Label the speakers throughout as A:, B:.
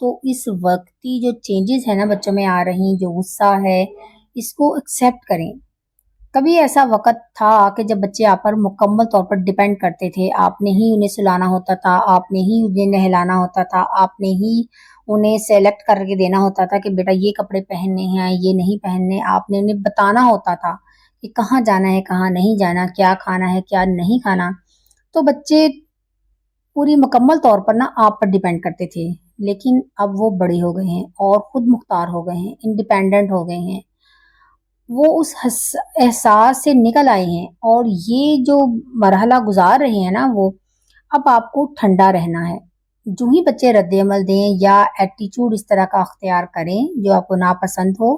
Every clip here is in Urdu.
A: تو اس وقتی جو چینجز ہے نا بچوں میں آ رہی، جو غصہ ہے، اس کو ایکسیپٹ کریں۔ کبھی ایسا وقت تھا کہ جب بچے آپ پر مکمل طور پر ڈیپینڈ کرتے تھے، آپ نے ہی انہیں سلانا ہوتا تھا، آپ نے ہی انہیں نہلانا ہوتا تھا، آپ نے ہی انہیں سلیکٹ کر کے دینا ہوتا تھا کہ بیٹا یہ کپڑے پہننے ہیں، یہ نہیں پہننے، آپ نے انہیں بتانا ہوتا تھا کہ کہاں جانا ہے، کہاں نہیں جانا، کیا کھانا ہے، کیا نہیں کھانا۔ تو بچے پوری مکمل طور پر نا آپ پر ڈیپینڈ کرتے تھے، لیکن اب وہ بڑے ہو گئے ہیں اور خود مختار ہو گئے ہیں، انڈیپینڈنٹ ہو گئے ہیں، وہ اس احساس سے نکل آئے ہیں، اور یہ جو مرحلہ گزار رہے ہیں نا وہ اب آپ کو ٹھنڈا رہنا ہے۔ جو ہی بچے رد عمل دیں یا ایٹیچیوڈ اس طرح کا اختیار کریں جو آپ کو ناپسند ہو،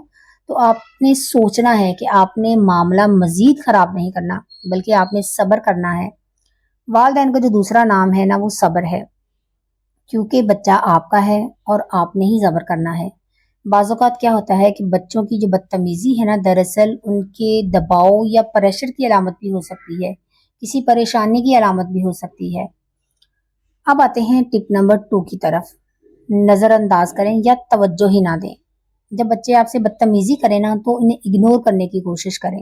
A: تو آپ نے سوچنا ہے کہ آپ نے معاملہ مزید خراب نہیں کرنا، بلکہ آپ نے صبر کرنا ہے۔ والدین کا جو دوسرا نام ہے نا وہ صبر ہے، کیونکہ بچہ آپ کا ہے اور آپ نے ہی صبر کرنا ہے۔ بعض اوقات کیا ہوتا ہے کہ بچوں کی جو بدتمیزی ہے نا دراصل ان کے دباؤ یا پریشر کی علامت بھی ہو سکتی ہے، کسی پریشانی کی علامت بھی ہو سکتی ہے۔ اب آتے ہیں ٹپ نمبر 2 کی طرف۔ نظر انداز کریں یا توجہ ہی نہ دیں۔ جب بچے آپ سے بدتمیزی کریں نا تو انہیں اگنور کرنے کی کوشش کریں۔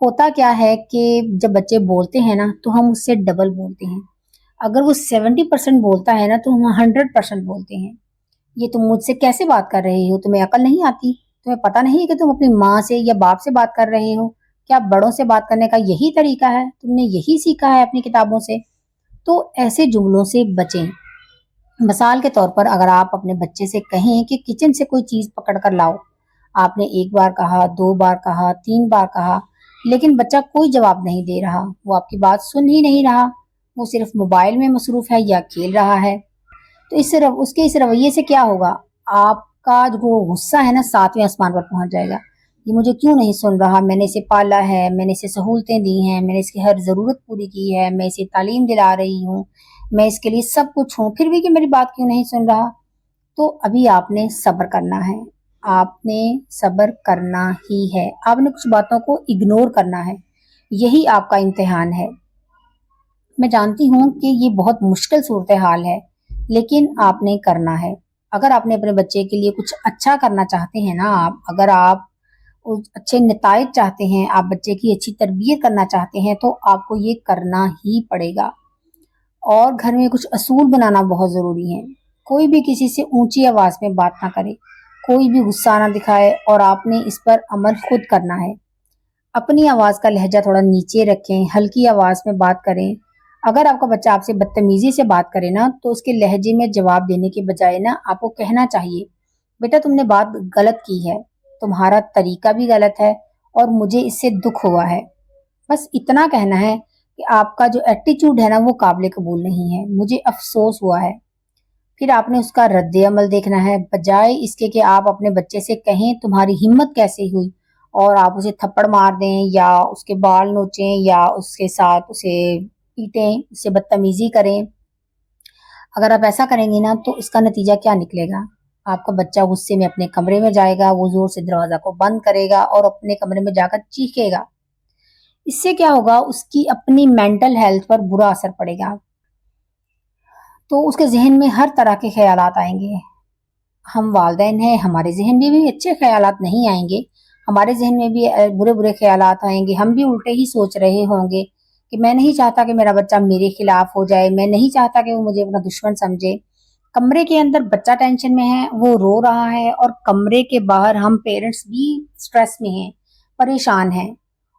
A: ہوتا کیا ہے کہ جب بچے بولتے ہیں نا تو ہم اس سے ڈبل بولتے ہیں۔ اگر وہ 70% بولتا ہے نا تو ہم 100% بولتے ہیں۔ یہ تم مجھ سے کیسے بات کر رہے ہو؟ تمہیں عقل نہیں آتی؟ تمہیں پتہ نہیں کہ تم اپنی ماں سے یا باپ سے بات کر رہے ہو؟ کیا بڑوں سے بات کرنے کا یہی طریقہ ہے؟ تم نے یہی سیکھا ہے اپنی کتابوں سے؟ تو ایسے جملوں سے بچیں۔ مثال کے طور پر اگر آپ اپنے بچے سے کہیں کہ کچن سے کوئی چیز پکڑ کر لاؤ، آپ نے 1 بار کہا، 2 بار کہا، 3 بار کہا، لیکن بچہ کوئی جواب نہیں دے رہا، وہ آپ کی بات سن ہی نہیں رہا، وہ صرف موبائل میں مصروف ہے یا کھیل رہا ہے، تو اس کے اس رویے سے کیا ہوگا؟ آپ کا جو غصہ ہے نا 7ویں آسمان پر پہنچ جائے گا۔ یہ مجھے کیوں نہیں سن رہا؟ میں نے اسے پالا ہے، میں نے اسے سہولتیں دی ہیں، میں نے اس کی ہر ضرورت پوری کی ہے، میں اسے تعلیم دلا رہی ہوں، میں اس کے لیے سب کچھ ہوں، پھر بھی کہ میری بات کیوں نہیں سن رہا؟ تو ابھی آپ نے صبر کرنا ہے، آپ نے صبر کرنا ہی ہے، آپ نے کچھ باتوں کو اگنور کرنا ہے، یہی آپ کا امتحان ہے۔ میں جانتی ہوں کہ یہ بہت مشکل صورتحال ہے، لیکن آپ نے کرنا ہے۔ اگر آپ نے اپنے بچے کے لیے کچھ اچھا کرنا چاہتے ہیں نا، اگر آپ اچھے نتائج چاہتے ہیں، آپ بچے کی اچھی تربیت کرنا چاہتے ہیں، تو آپ کو یہ کرنا ہی پڑے گا۔ اور گھر میں کچھ اصول بنانا بہت ضروری ہے۔ کوئی بھی کسی سے اونچی آواز میں بات نہ کرے، کوئی بھی غصہ نہ دکھائے، اور آپ نے اس پر عمل خود کرنا ہے۔ اپنی آواز کا لہجہ تھوڑا نیچے رکھیں، ہلکی آواز میں بات کریں۔ اگر آپ کا بچہ آپ سے بدتمیزی سے بات کرے نا تو اس کے لہجے میں جواب دینے کے بجائے نا آپ کو کہنا چاہیے، بیٹا تم نے بات غلط کی ہے، تمہارا طریقہ بھی غلط ہے اور مجھے اس سے دکھ ہوا ہے۔ بس اتنا کہنا ہے کہ آپ کا جو ایٹیچیوڈ ہے نا وہ قابل قبول نہیں ہے، مجھے افسوس ہوا ہے۔ پھر آپ نے اس کا رد عمل دیکھنا ہے، بجائے اس کے کہ آپ اپنے بچے سے کہیں تمہاری ہمت کیسے ہوئی، اور آپ اسے تھپڑ مار دیں یا اس کے بال نوچیں یا اس کے ساتھ اسے پیٹیں، اس سے بدتمیزی کریں۔ اگر آپ ایسا کریں گے نا تو اس کا نتیجہ کیا نکلے گا؟ آپ کا بچہ غصے میں اپنے کمرے میں جائے گا، وہ زور سے دروازہ کو بند کرے گا اور اپنے کمرے میں جا کر چیخے گا۔ اس سے کیا ہوگا؟ اس کی اپنی مینٹل ہیلتھ پر برا اثر پڑے گا، تو اس کے ذہن میں ہر طرح کے خیالات آئیں گے۔ ہم والدین ہیں، ہمارے ذہن میں بھی اچھے خیالات نہیں آئیں گے، ہمارے ذہن میں بھی برے برے خیالات آئیں گے، ہم بھی الٹے ہی سوچ رہے ہوں گے کہ میں نہیں چاہتا کہ میرا بچہ میرے خلاف ہو جائے، میں نہیں چاہتا کہ وہ مجھے اپنا دشمن سمجھے۔ کمرے کے اندر بچہ ٹینشن میں ہے، وہ رو رہا ہے، اور کمرے کے باہر ہم پیرنٹس بھی سٹریس میں ہیں، پریشان ہیں،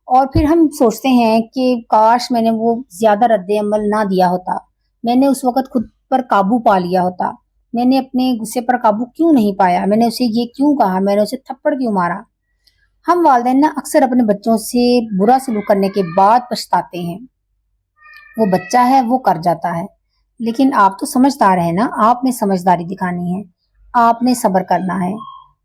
A: اور پھر ہم سوچتے ہیں کہ کاش میں نے وہ زیادہ رد عمل نہ دیا ہوتا، میں نے اس وقت خود پر قابو پا لیا ہوتا، میں نے اپنے غصے پر قابو کیوں نہیں پایا، میں نے اسے یہ کیوں کہا، میں نے اسے تھپڑ کیوں مارا۔ ہم والدین نا اکثر اپنے بچوں سے برا سلوک کرنے کے بعد پچھتاتے ہیں۔ وہ بچہ ہے، وہ کر جاتا ہے، لیکن آپ تو سمجھدار ہیں نا، آپ نے سمجھداری دکھانی ہے، آپ نے صبر کرنا ہے۔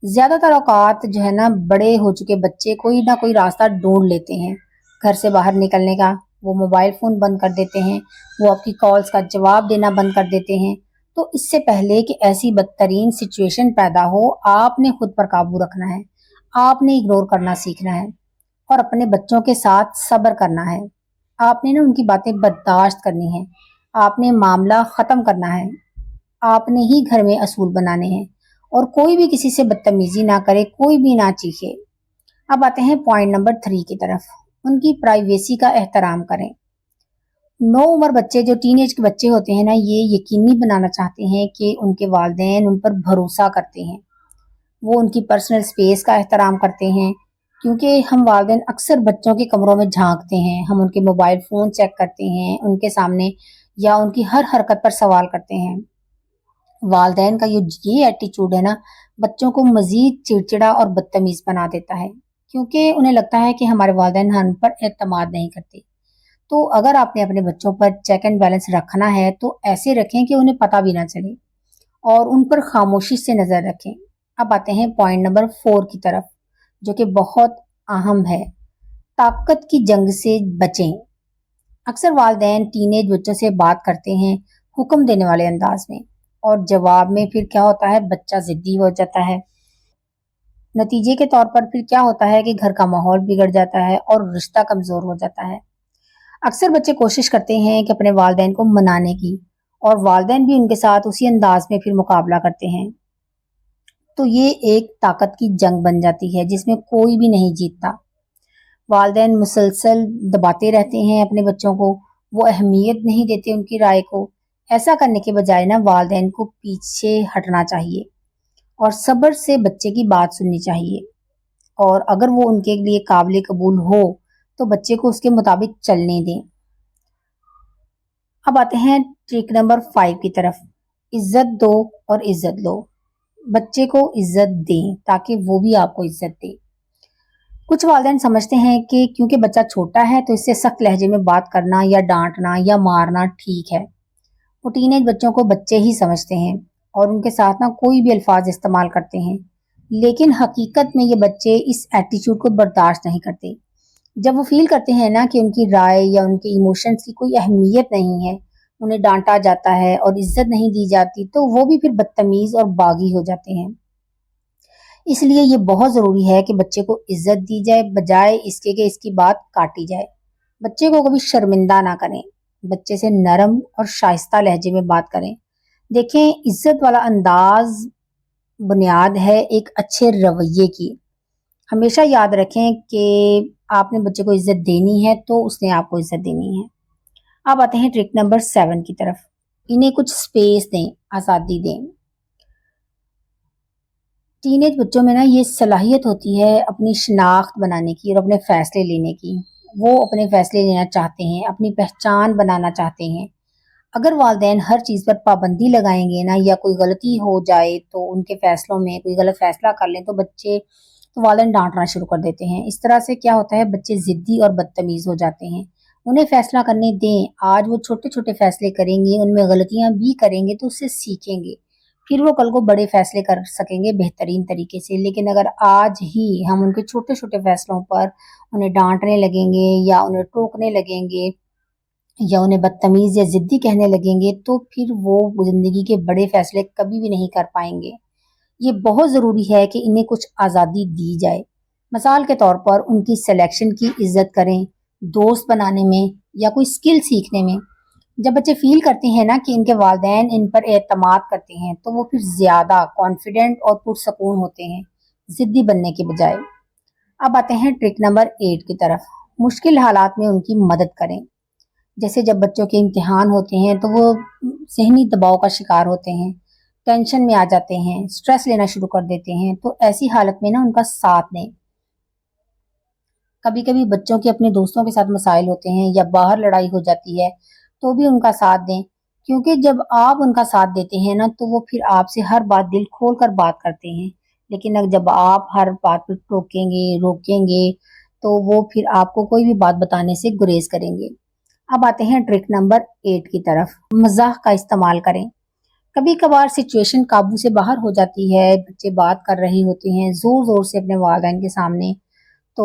A: زیادہ تر اوقات جو ہے نا بڑے ہو چکے بچے کوئی نہ کوئی راستہ ڈھونڈ لیتے ہیں گھر سے باہر نکلنے کا، وہ موبائل فون بند کر دیتے ہیں، وہ آپ کی کالز کا جواب دینا بند کر دیتے ہیں۔ تو اس سے پہلے کہ ایسی بدترین سچویشن پیدا ہو، آپ نے خود پر قابو رکھنا ہے، آپ نے اگنور کرنا سیکھنا ہے اور اپنے بچوں کے ساتھ صبر کرنا ہے۔ آپ نے نا ان کی باتیں برداشت کرنی ہے، آپ نے معاملہ ختم کرنا ہے، آپ نے ہی گھر میں اصول بنانے ہیں، اور کوئی بھی کسی سے بدتمیزی نہ کرے، کوئی بھی نہ چیخے۔ اب آتے ہیں پوائنٹ نمبر 3 کی طرف، ان کی پرائیویسی کا احترام کریں۔ نو عمر بچے جو ٹین ایج کے بچے ہوتے ہیں نا، یہ یقینی بنانا چاہتے ہیں کہ ان کے والدین ان پر بھروسہ کرتے ہیں، وہ ان کی پرسنل سپیس کا احترام کرتے ہیں، کیونکہ ہم والدین اکثر بچوں کے کمروں میں جھانکتے ہیں، ہم ان کے موبائل فون چیک کرتے ہیں ان کے سامنے، یا ان کی ہر حرکت پر سوال کرتے ہیں۔ والدین کا یہ ایٹیچیوڈ ہے نا، بچوں کو مزید چڑچڑا اور بدتمیز بنا دیتا ہے، کیونکہ انہیں لگتا ہے کہ ہمارے والدین ہم پر اعتماد نہیں کرتے۔ تو اگر آپ نے اپنے بچوں پر چیک اینڈ بیلنس رکھنا ہے تو ایسے رکھیں کہ انہیں پتہ بھی نہ چلے، اور ان پر خاموشی سے نظر رکھیں۔ اب آتے ہیں پوائنٹ نمبر 4 کی طرف، جو کہ بہت اہم ہے، طاقت کی جنگ سے بچیں۔ اکثر والدین ٹین ایج بچوں سے بات کرتے ہیں حکم دینے والے انداز میں، اور جواب میں پھر کیا ہوتا ہے، بچہ ضدی ہو جاتا ہے۔ نتیجے کے طور پر پھر کیا ہوتا ہے کہ گھر کا ماحول بگڑ جاتا ہے اور رشتہ کمزور ہو جاتا ہے۔ اکثر بچے کوشش کرتے ہیں کہ اپنے والدین کو منانے کی، اور والدین بھی ان کے ساتھ اسی انداز میں پھر مقابلہ کرتے ہیں۔ تو یہ ایک طاقت کی جنگ بن جاتی ہے جس میں کوئی بھی نہیں جیتتا۔ والدین مسلسل دباتے رہتے ہیں اپنے بچوں کو، وہ اہمیت نہیں دیتے ان کی رائے کو۔ ایسا کرنے کے بجائے نا، والدین کو پیچھے ہٹنا چاہیے اور صبر سے بچے کی بات سننی چاہیے، اور اگر وہ ان کے لیے قابل قبول ہو تو بچے کو اس کے مطابق چلنے دیں۔ اب آتے ہیں ٹرک نمبر 5 کی طرف، عزت دو اور عزت لو۔ بچے کو عزت دیں تاکہ وہ بھی آپ کو عزت دے۔ کچھ والدین سمجھتے ہیں کہ کیونکہ بچہ چھوٹا ہے تو اس سے سخت لہجے میں بات کرنا یا ڈانٹنا یا مارنا ٹھیک ہے۔ وہ ٹین ایج بچوں کو بچے ہی سمجھتے ہیں اور ان کے ساتھ نا کوئی بھی الفاظ استعمال کرتے ہیں، لیکن حقیقت میں یہ بچے اس ایٹیچیوڈ کو برداشت نہیں کرتے۔ جب وہ فیل کرتے ہیں نا کہ ان کی رائے یا ان کے ایموشنز کی کوئی اہمیت نہیں ہے، انہیں ڈانٹا جاتا ہے اور عزت نہیں دی جاتی، تو وہ بھی پھر بدتمیز اور باغی ہو جاتے ہیں۔ اس لیے یہ بہت ضروری ہے کہ بچے کو عزت دی جائے، بجائے اس کے کہ اس کی بات کاٹی جائے۔ بچے کو کبھی شرمندہ نہ کریں، بچے سے نرم اور شائستہ لہجے میں بات کریں۔ دیکھیں، عزت والا انداز بنیاد ہے ایک اچھے رویے کی۔ ہمیشہ یاد رکھیں کہ آپ نے بچے کو عزت دینی ہے تو اس نے آپ کو عزت دینی ہے۔ اب آتے ہیں ٹرک نمبر 7 کی طرف، انہیں کچھ سپیس دیں، آزادی دیں۔ ٹین ایج بچوں میں نا یہ صلاحیت ہوتی ہے اپنی شناخت بنانے کی اور اپنے فیصلے لینے کی۔ وہ اپنے فیصلے لینا چاہتے ہیں، اپنی پہچان بنانا چاہتے ہیں۔ اگر والدین ہر چیز پر پابندی لگائیں گے نا، یا کوئی غلطی ہو جائے تو ان کے فیصلوں میں کوئی غلط فیصلہ کر لیں تو والدین ڈانٹنا شروع کر دیتے ہیں۔ اس طرح سے کیا ہوتا ہے، بچے ضدی اور بدتمیز ہو جاتے ہیں۔ انہیں فیصلہ کرنے دیں، آج وہ چھوٹے چھوٹے فیصلے کریں گے، ان میں غلطیاں بھی کریں گے تو اس سے سیکھیں گے، پھر وہ کل کو بڑے فیصلے کر سکیں گے بہترین طریقے سے۔ لیکن اگر آج ہی ہم ان کے چھوٹے چھوٹے فیصلوں پر انہیں ڈانٹنے لگیں گے یا انہیں ٹوکنے لگیں گے یا انہیں بدتمیز یا ضدی کہنے لگیں گے تو پھر وہ زندگی کے بڑے فیصلے کبھی بھی نہیں کر پائیں گے۔ یہ بہت ضروری ہے کہ انہیں کچھ آزادی دی جائے۔ مثال کے طور پر ان کی سلیکشن کی عزت کریں، دوست بنانے میں یا کوئی سکل سیکھنے میں۔ جب بچے فیل کرتے ہیں نا کہ ان کے والدین ان پر اعتماد کرتے ہیں تو وہ پھر زیادہ کانفیڈنٹ اور پرسکون ہوتے ہیں، ضدی بننے کے بجائے۔ اب آتے ہیں ٹرک نمبر 8 کی طرف، مشکل حالات میں ان کی مدد کریں۔ جیسے جب بچوں کے امتحان ہوتے ہیں تو وہ ذہنی دباؤ کا شکار ہوتے ہیں، ٹینشن میں آ جاتے ہیں، سٹریس لینا شروع کر دیتے ہیں، تو ایسی حالت میں نا ان کا ساتھ دیں۔ کبھی کبھی بچوں کے اپنے دوستوں کے ساتھ مسائل ہوتے ہیں یا باہر لڑائی ہو جاتی ہے تو بھی ان کا ساتھ دیں، کیونکہ جب آپ ان کا ساتھ دیتے ہیں نا تو وہ پھر آپ سے ہر بات دل کھول کر بات کرتے ہیں۔ لیکن جب آپ ہر بات پہ ٹوکیں گے، روکیں گے، تو وہ پھر آپ کو کوئی بھی بات بتانے سے گریز کریں گے۔ اب آتے ہیں ٹرک نمبر 8 کی طرف، مزاح کا استعمال کریں۔ کبھی کبھار سچویشن قابو سے باہر ہو جاتی ہے، بچے بات کر رہے ہوتے ہیں زور زور سے اپنے والدین کے سامنے، تو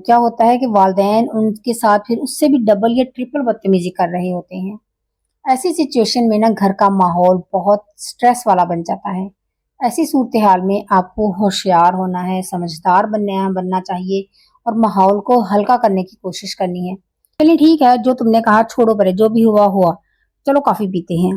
A: کیا ہوتا ہے کہ والدین ان کے ساتھ پھر اس سے بھی ڈبل یا ٹرپل بدتمیزی کر رہے ہوتے ہیں۔ ایسی سچویشن میں نا گھر کا ماحول بہت سٹریس والا بن جاتا ہے۔ ایسی صورتحال میں آپ کو ہوشیار ہونا ہے، سمجھدار بننا چاہیے اور ماحول کو ہلکا کرنے کی کوشش کرنی ہے۔ چلیے ٹھیک ہے، جو تم نے کہا چھوڑو پرے، جو بھی ہوا ہوا، چلو کافی پیتے ہیں۔